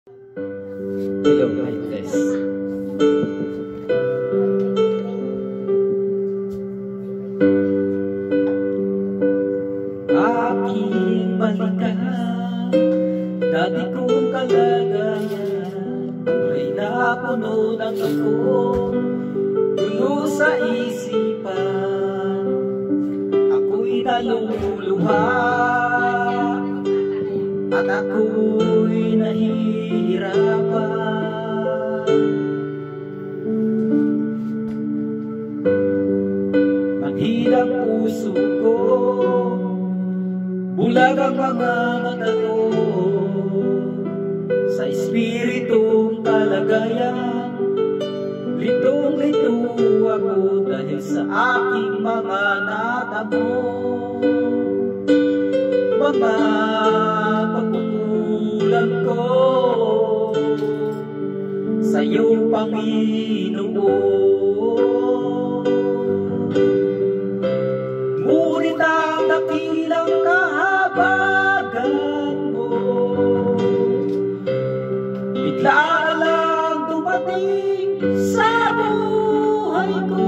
Hello, Mindless. Aking balikan, dati kong kalagayan ay napuno ng ako, dulo sa isipan. Ako'y naluluha at ako'y nahihirapan. Maghirap puso ko, bulag ang mga mata ko sa espiritong kalagayan. Litong-lito ako dahil sa aking mga natamo, mga pagkukulang ko sa iyong Panginoon. Ngunit ang dakilang kahabagan mo bigla na lang dumating sa buhay ko,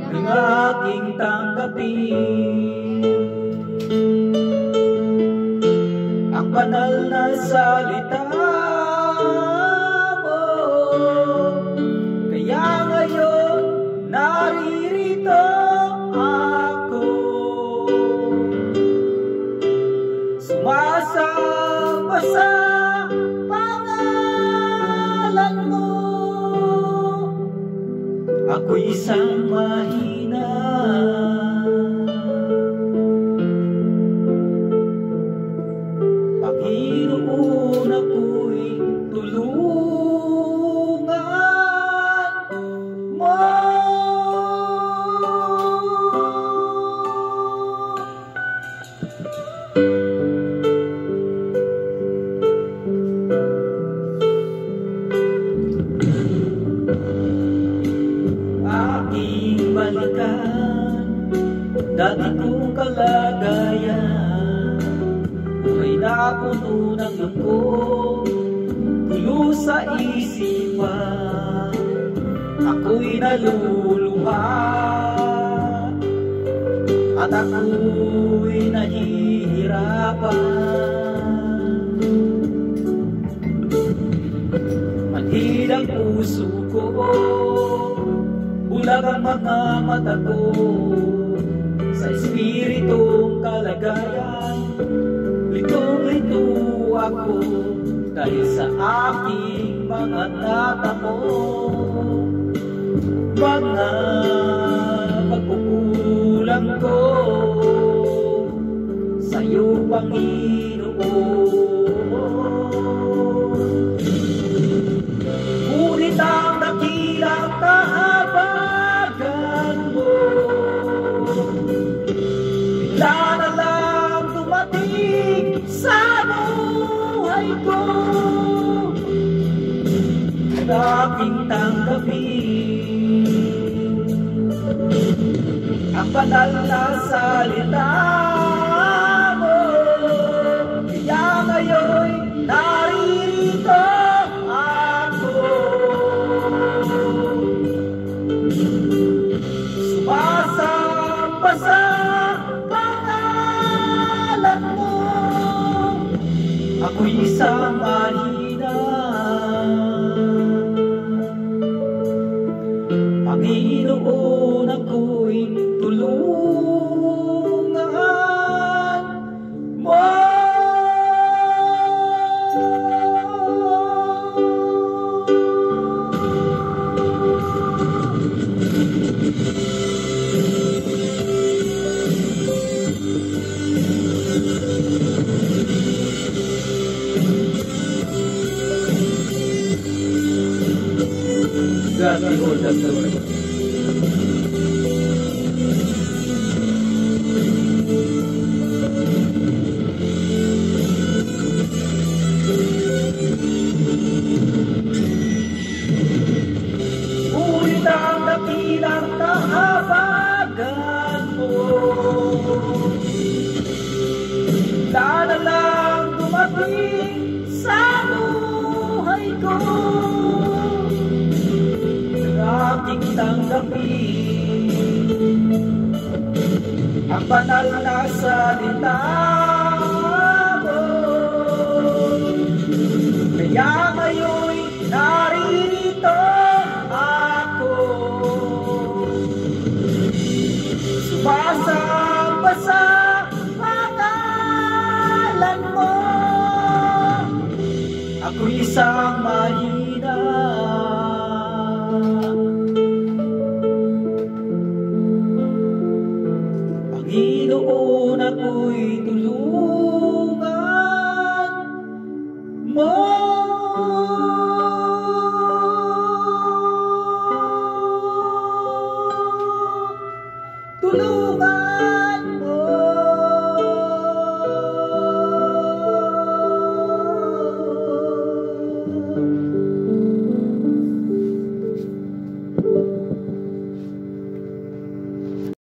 ng aking tanggapin ang banal na salita mo. Kaya ngayon naririto ako, sumasamba sa pangalan mo. Ako'y isang mahina, Panginoon, ako'y tulungan mo. Aking balikan, dati kong kalagayan ay napuno ng lungkot, gulo sa isipan. Ako'y naluluha at ako'y nahihirapan. Manhid ang puso ko, bulag ang mga mata ko sa espiritong kalagayan. Litong-lito ako dahil sa aking mga natamo, mga pagkukulang ko sa iyo, Panginoon. Ngunit ang dakilang kahabagan mo bigla na lang dumating sa buhay ko, ng aking tanggapin ang banal na salita mo. Kaya ngayon naririto ako, sumasamba sa pangalan mo. Ako'y isang mahina, Panginoon, ako'y tulungan mo. God behold us, Lord. aking tanggapin ang banal na salita mo. Kaya ngayon'y naririto ako, sumasamba sa pangalan mo. Ako'y isang mahina, Panginoon, ako'y tulungan mo. Tulungan